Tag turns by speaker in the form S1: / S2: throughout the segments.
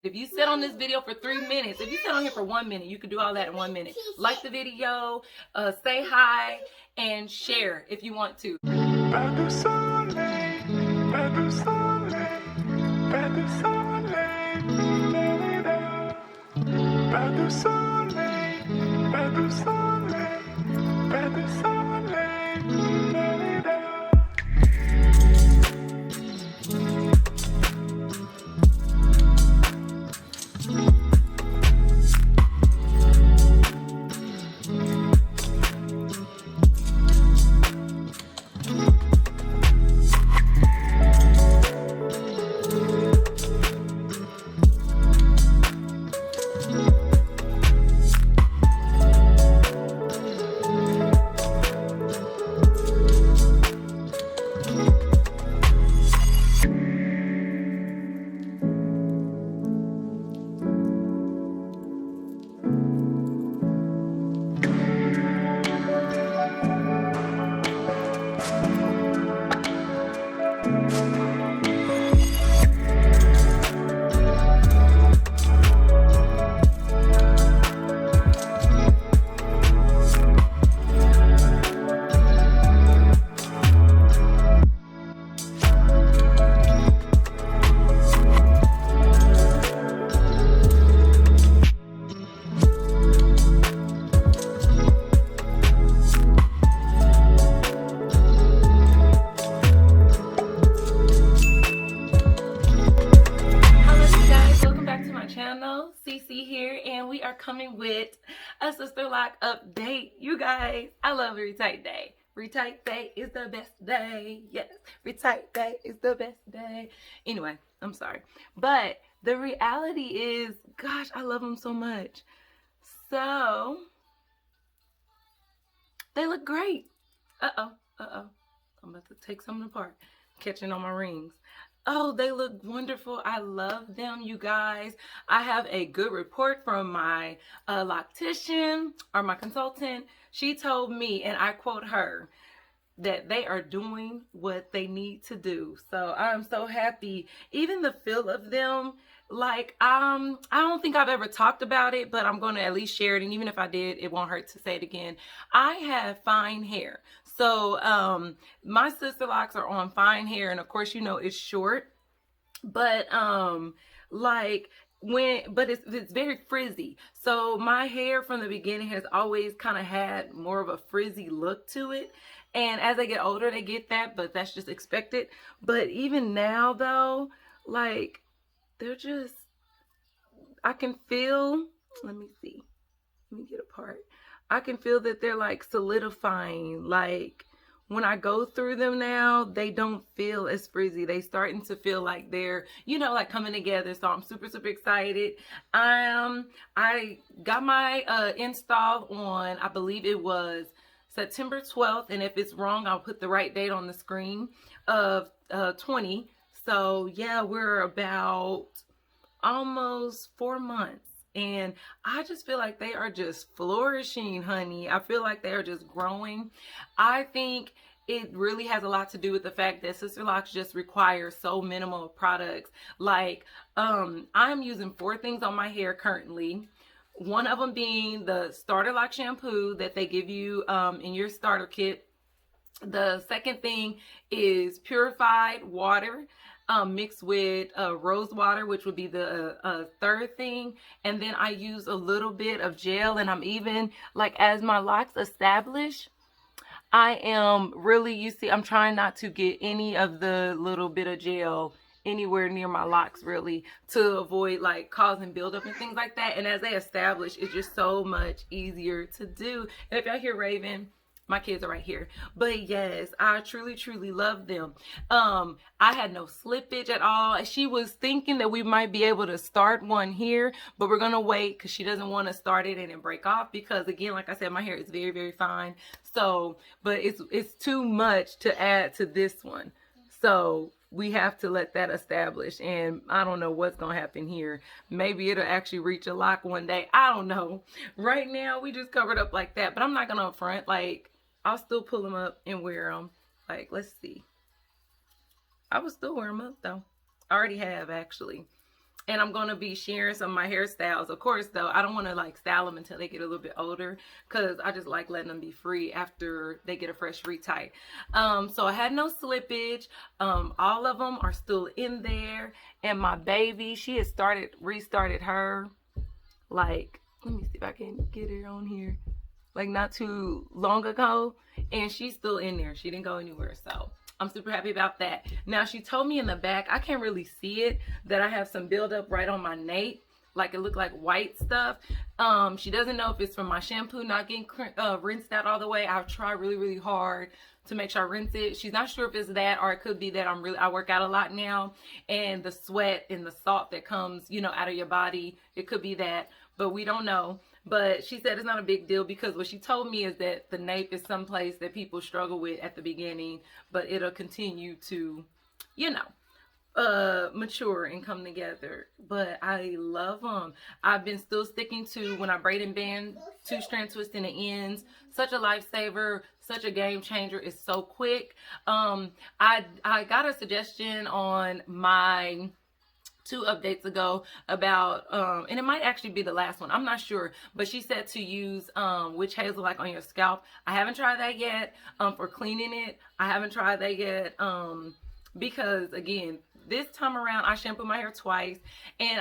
S1: If you sit on this video for 3 minutes, if you sit on here for 1 minute, you can do all that in 1 minute. Like the video, say hi, and share if you want to. CimplyCeCe here, and we are coming with a Sister Lock update. You guys, I love RETIGHT Day. RETIGHT Day is the best day. Yes, RETIGHT Day is the best day. Anyway, I'm sorry. But the reality is, gosh, I love them so much. So, they look great. I'm about to take something apart. Catching on my rings. Oh, they look wonderful. I love them, you guys. I have a good report from my loctician or my consultant. She told me, and I quote her, that they are doing what they need to do. So I'm so happy. Even the feel of them, like, I don't think I've ever talked about it, but I'm going to at least share it. And even if I did, it won't hurt to say it again. I have fine hair. So my sister locks are on fine hair, and of course, you know, it's short, but it's very frizzy. So my hair from the beginning has always kind of had more of a frizzy look to it. And as they get older, they get that, but that's just expected. But even now though, like, they're just, I can feel, let me see, let me get a part. I can feel that they're like solidifying. Like when I go through them now, they don't feel as frizzy. They starting to feel like they're, you know, like coming together. So I'm super, super excited. I got my install on, I believe it was September 12th. And if it's wrong, I'll put the right date on the screen of 20. So yeah, we're about almost 4 months. And I just feel like they are just flourishing, honey. I feel like they are just growing. I think it really has a lot to do with the fact that Sister Locks just require so minimal products. Like, I'm using 4 things on my hair currently. One of them being the Starter Lock shampoo that they give you in your starter kit. The second thing is purified water. Mixed with rose water, which would be the third thing. And then I use a little bit of gel, and I'm even, like, as my locks establish, I am really, you see, I'm trying not to get any of the little bit of gel anywhere near my locks, really, to avoid like causing buildup and things like that. And as they establish, it's just so much easier to do. And if y'all hear Raven, my kids are right here. But yes, I truly, truly love them. I had no slippage at all. She was thinking that we might be able to start one here, but we're going to wait because she doesn't want to start it and then break off because, again, like I said, my hair is very, very fine. So, but it's too much to add to this one. So we have to let that establish, and I don't know what's gonna happen here. Maybe it'll actually reach a lock one day. I don't know. Right now we just covered up like that, but I'm not gonna front. Like, I'll still pull them up and wear them. Like, let's see. I will still wear them up though. I already have, actually. and I'm gonna be sharing some of my hairstyles. Of course, though, I don't want to like style them until they get a little bit older, because I just like letting them be free after they get a fresh retight. So I had no slippage. All of them are still in there, and my baby, she has restarted her, like, let me see if I can get her on here, like not too long ago, and she's still in there. She didn't go anywhere, so I'm super happy about that. Now, she told me in the back, I can't really see it, that I have some buildup right on my nape, like it looked like white stuff. She doesn't know if it's from my shampoo not getting rinsed out all the way. I've tried really, really hard to make sure I rinse it. She's not sure if it's that, or it could be that I work out a lot now, and the sweat and the salt that comes, you know, out of your body, it could be that, but we don't know. But she said it's not a big deal, because what she told me is that the nape is someplace that people struggle with at the beginning, but it'll continue to, you know, mature and come together. But I love them. I've been still sticking to, when I braid and band, 2-strand twist in the ends. Such a lifesaver, such a game changer. It's so quick. I got a suggestion on my 2 updates ago about and it might actually be the last one, I'm not sure, but she said to use witch hazel like on your scalp. I haven't tried that yet. For cleaning it, I haven't tried that yet, because again, this time around I shampoo my hair twice, and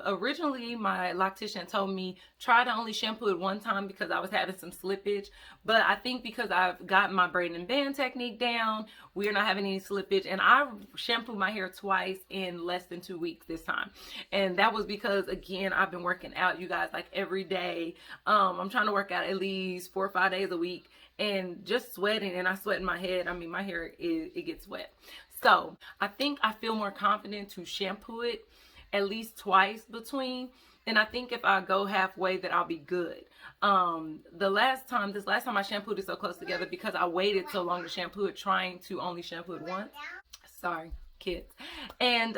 S1: originally my loctician told me try to only shampoo it 1 time because I was having some slippage. But I think because I've got my braid and band technique down, we're not having any slippage, and I shampooed my hair twice in less than 2 weeks this time. And that was because, again, I've been working out, you guys, like every day. I'm trying to work out at least 4 or 5 days a week, and just sweating, and I sweat in my head. I mean, my hair it gets wet. So I think I feel more confident to shampoo it at least twice between, and I think if I go halfway that I'll be good. This last time I shampooed it so close together because I waited so long to shampoo it, trying to only shampoo it once. Sorry, kids. And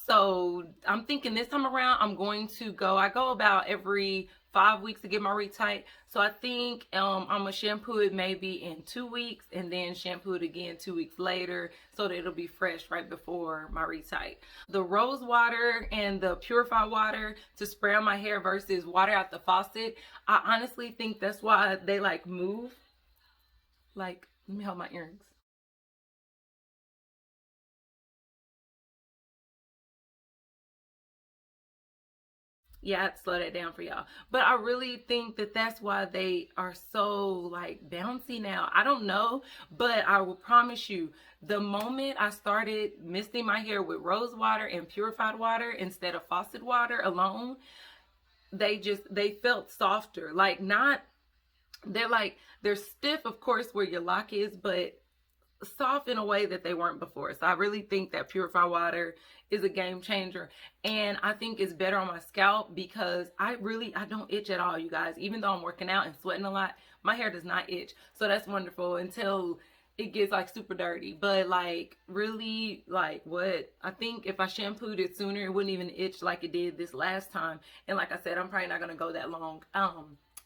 S1: so I'm thinking this time around I'm going to go, I go about every 5 weeks to get my retight. So I think I'm gonna shampoo it maybe in 2 weeks, and then shampoo it again 2 weeks later, so that it'll be fresh right before my retight. The rose water and the purified water to spray on my hair versus water out the faucet, I honestly think that's why they like move. Like, let me hold my earrings. Yeah, I had to slow that down for y'all. But I really think that that's why they are so like bouncy now. I don't know, but I will promise you, the moment I started misting my hair with rose water and purified water instead of faucet water alone, they felt softer. Like, not, they're stiff, of course, where your lock is, but soft in a way that they weren't before. So I really think that purified water is a game changer, and I think it's better on my scalp because I don't itch at all, you guys. Even though I'm working out and sweating a lot, my hair does not itch. So that's wonderful until it gets like super dirty. But like, really, like, what I think if I shampooed it sooner, it wouldn't even itch like it did this last time. And like I said, I'm probably not gonna go that long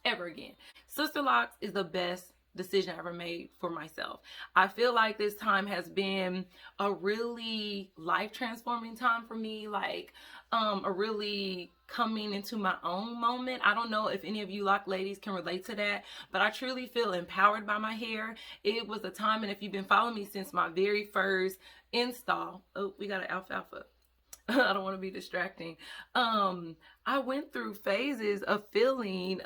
S1: ever again. SISTERLOCKS is the best decision I ever made for myself. I feel like this time has been a really life transforming time for me, like a really coming into my own moment. I don't know if any of you lock ladies can relate to that, but I truly feel empowered by my hair. It was a time, and if you've been following me since my very first install, oh, we got an alfalfa. I don't want to be distracting. I went through phases of feeling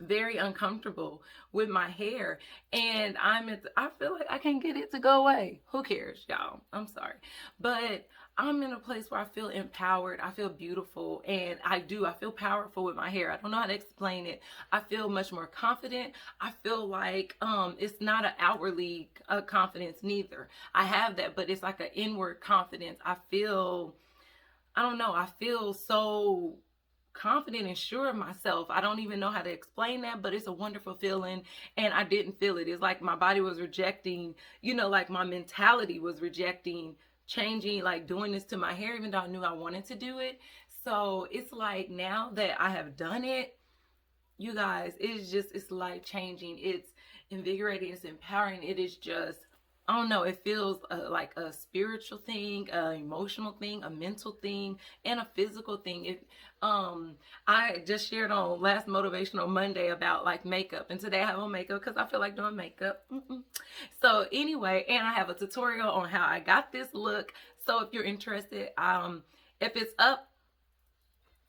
S1: very uncomfortable with my hair, and I feel like I can't get it to go away. Who cares, y'all? I'm sorry, but I'm in a place where I feel empowered. I feel beautiful, and I feel powerful with my hair. I don't know how to explain it. I feel much more confident. I feel like it's not an outwardly confidence neither. I have that, but it's like an inward confidence. I don't know, I feel so confident and sure of myself. I don't even know how to explain that, but it's a wonderful feeling, and I didn't feel it. It's like my body was rejecting, like my mentality was rejecting changing, like doing this to my hair, even though I knew I wanted to do it. So it's like, now that I have done it, you guys, it's life changing. It's invigorating. It's empowering. It is just I don't know, it feels like a spiritual thing, an emotional thing, a mental thing, and a physical thing. I just shared on last Motivational Monday about like makeup, and today I have on makeup because I feel like doing makeup. So anyway, and I have a tutorial on how I got this look. So if you're interested, if it's up,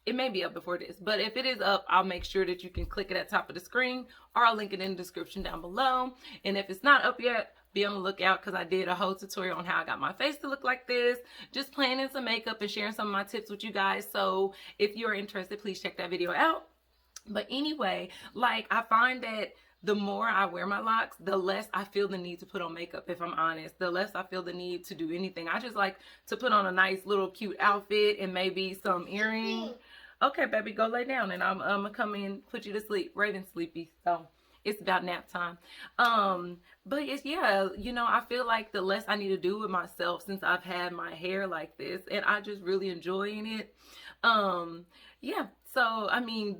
S1: it may be up before this, but if it is up, I'll make sure that you can click it at the top of the screen, or I'll link it in the description down below. And if it's not up yet, be on the lookout, because I did a whole tutorial on how I got my face to look like this, just playing in some makeup and sharing some of my tips with you guys. So if you're interested, please check that video out. But anyway, like, I find that the more I wear my locks, the less I feel the need to put on makeup, if I'm honest. The less I feel the need to do anything. I just like to put on a nice little cute outfit and maybe some earrings. Okay, baby, go lay down, and I'm gonna come in, put you to sleep. Raven's sleepy, so it's about nap time. But it's, yeah, you know, I feel like the less I need to do with myself since I've had my hair like this, and I just really enjoying it. Yeah, so I mean,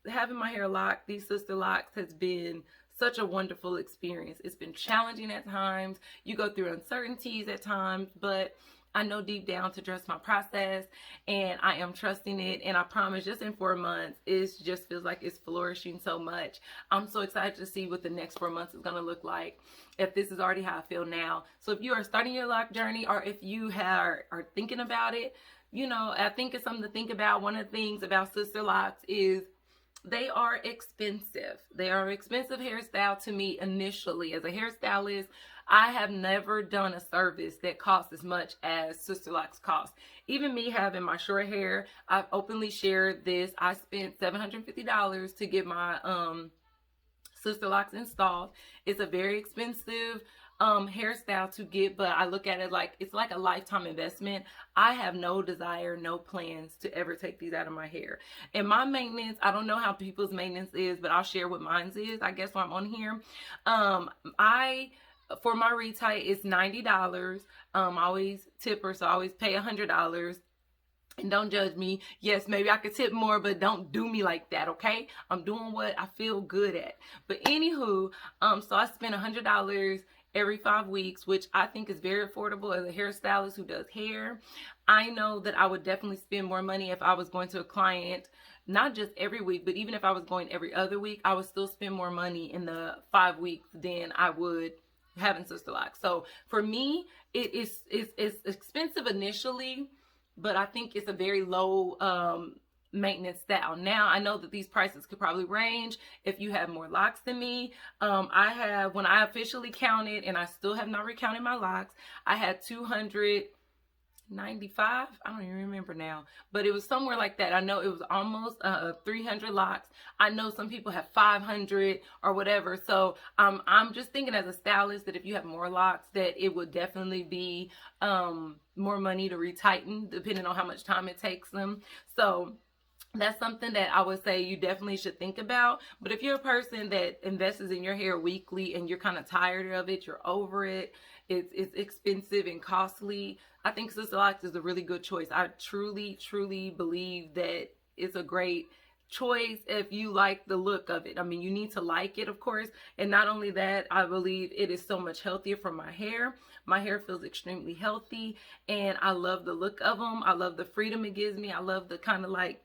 S1: having my hair locked, these sister locks, has been such a wonderful experience. It's been challenging at times. You go through uncertainties at times, but I know deep down to trust my process, and I am trusting it. And I promise, just in 4 months, it just feels like it's flourishing so much. I'm so excited to see what the next 4 months is going to look like, if this is already how I feel now. So if you are starting your lock journey, or if you are thinking about it, you know, I think it's something to think about. One of the things about sister locks is they are expensive. They are an expensive hairstyle to me initially. As a hairstylist, I have never done a service that costs as much as sister locks cost. Even me having my short hair, I've openly shared this. I spent $750 to get my sister locks installed. It's a very expensive hairstyle to get, but I look at it like it's like a lifetime investment. I have no desire, no plans to ever take these out of my hair. And my maintenance, I don't know how people's maintenance is, but I'll share what mine's is, I guess, while I'm on here. For my retight, it's $90. I always tip her, so I always pay $100. And don't judge me. Yes, maybe I could tip more, but don't do me like that, okay? I'm doing what I feel good at. But anywho, so I spend $100 every 5 weeks, which I think is very affordable as a hairstylist who does hair. I know that I would definitely spend more money if I was going to a client, not just every week, but even if I was going every other week, I would still spend more money in the 5 weeks than I would having sister locks. So for me, it's expensive initially, but I think it's a very low maintenance style. Now I know that these prices could probably range if you have more locks than me. I have, when I officially counted, and I still have not recounted my locks, I had 295. I don't even remember now, but it was somewhere like that. I know it was almost 300 locks. I know some people have 500 or whatever. So I'm just thinking as a stylist that if you have more locks, that it would definitely be more money to retighten, depending on how much time it takes them. So that's something that I would say you definitely should think about. But if you're a person that invests in your hair weekly and you're kind of tired of it, you're over it, it's expensive and costly, I think sister locks is a really good choice. I truly, truly believe that it's a great choice if you like the look of it. I mean, you need to like it, of course. And not only that, I believe it is so much healthier for my hair. My hair feels extremely healthy, and I love the look of them. I love the freedom it gives me. I love the kind of like,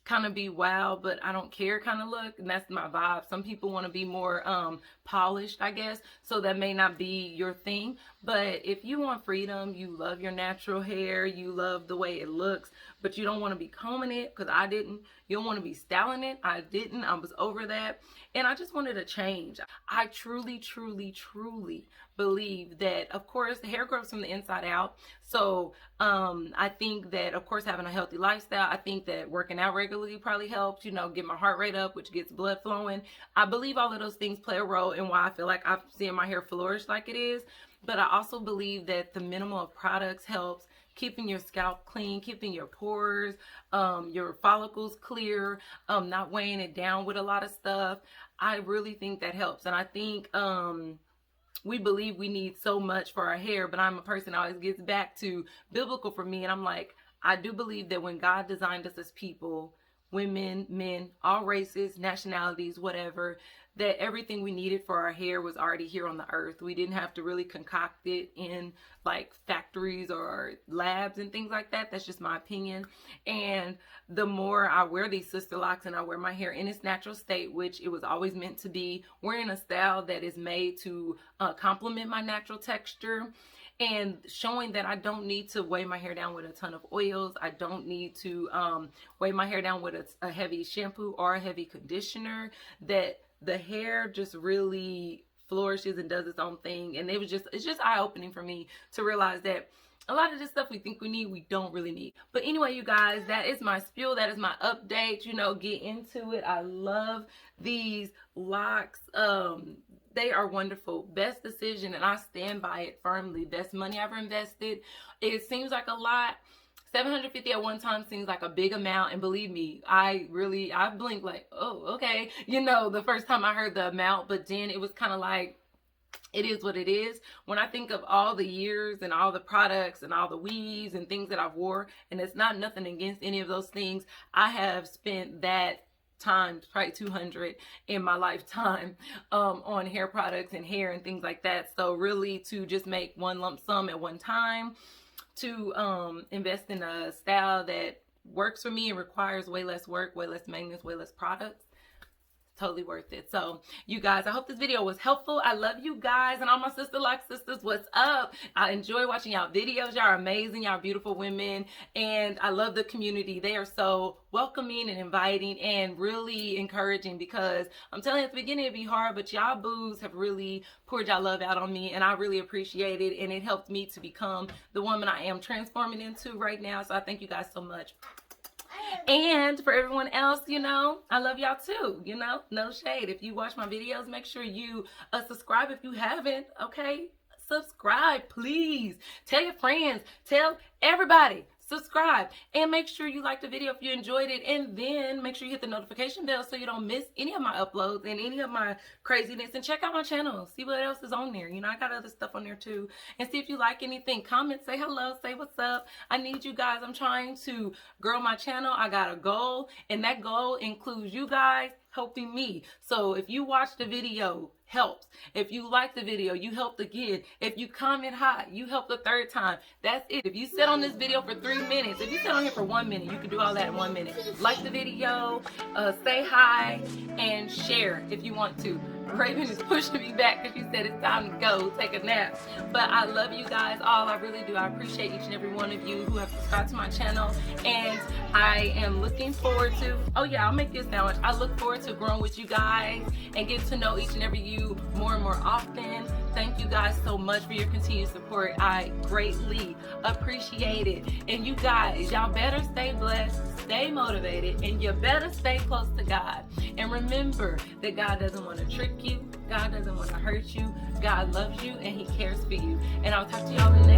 S1: kind of be wow, but I don't care kind of look, and that's my vibe. Some people want to be more polished, I guess, so that may not be your thing. But if you want freedom, you love your natural hair, you love the way it looks, but you don't want to be combing it, because I didn't. You don't want to be styling it. I didn't. I was over that, and I just wanted to change. I truly, truly, truly believe that, of course, the hair grows from the inside out. So I think that, of course, having a healthy lifestyle, I think that working out regularly probably helps, you know, get my heart rate up, which gets blood flowing. I believe all of those things play a role in why I feel like I'm seeing my hair flourish like it is. But I also believe that the minimum of products helps keeping your scalp clean, keeping your pores, your follicles clear, not weighing it down with a lot of stuff. I really think that helps. And I think we believe we need so much for our hair, but I'm a person that always gets back to biblical for me. And I'm like, I do believe that when God designed us as people, women, men, all races, nationalities, whatever, that everything we needed for our hair was already here on the earth. We didn't have to really concoct it in like factories or labs and things like that. That's just my opinion. And the more I wear these sister locks and I wear my hair in its natural state, which it was always meant to be, wearing a style that is made to complement my natural texture, and showing that I don't need to weigh my hair down with a ton of oils. I don't need to weigh my hair down with a heavy shampoo or a heavy conditioner, that the hair just really flourishes and does its own thing. And it's just eye-opening for me to realize that a lot of this stuff we think we need, we don't really need. But anyway, you guys, that is my spiel. That is my update. You know, get into it. I love these locks. They are wonderful. Best decision, and I stand by it firmly. Best money I've ever invested. It seems like a lot. $750 at one time seems like a big amount, and believe me, I blinked like, oh, okay, you know, the first time I heard the amount. But then it was kind of like, it is what it is. When I think of all the years and all the products and all the weaves and things that I've wore, and it's not nothing against any of those things, I have spent that times probably 200 in my lifetime on hair products and hair and things like that. So really, to just make one lump sum at one time, to invest in a style that works for me and requires way less work, way less maintenance, way less products, totally worth it. So you guys, I hope this video was helpful. I love you guys, and all my sister lock sisters, what's up? I enjoy watching y'all videos. Y'all are amazing. Y'all are beautiful women, and I love the community. They are so welcoming and inviting and really encouraging, because I'm telling you, at the beginning it'd be hard, but y'all boos have really poured y'all love out on me, and I really appreciate it, and it helped me to become the woman I am transforming into right now. So I thank you guys so much. And for everyone else, you know, I love y'all too, you know, no shade. If you watch my videos, make sure you subscribe if you haven't, okay? Subscribe, please. Tell your friends, tell everybody. Subscribe, and make sure you like the video if you enjoyed it, and then make sure you hit the notification bell so you don't miss any of my uploads and any of my craziness. And check out my channel, see what else is on there. You know, I got other stuff on there too. And see if you like anything. Comment, say hello, say what's up. I need you guys. I'm trying to grow my channel. I got a goal, and that goal includes you guys helping me. So if you watch the video, helps. If you like the video, you helped again. If you comment hot, you helped the third time. That's it. If you sit on this video for 3 minutes, if you sit on here for 1 minute, you can do all that in 1 minute. Like the video, say hi, and share if you want to. Raven is pushing me back because she said it's time to go take a nap. But I love you guys all. I really do. I appreciate each and every one of you who have subscribed to my channel. And I am looking forward to, oh yeah, I'll make this sandwich. I look forward to growing with you guys and get to know each and every you more and more often. Thank you guys so much for your continued support. I greatly appreciate it. And you guys, y'all better stay blessed, stay motivated, and you better stay close to God. And remember that God doesn't want to trick you. God doesn't want to hurt you. God loves you, and He cares for you. And I'll talk to y'all in the next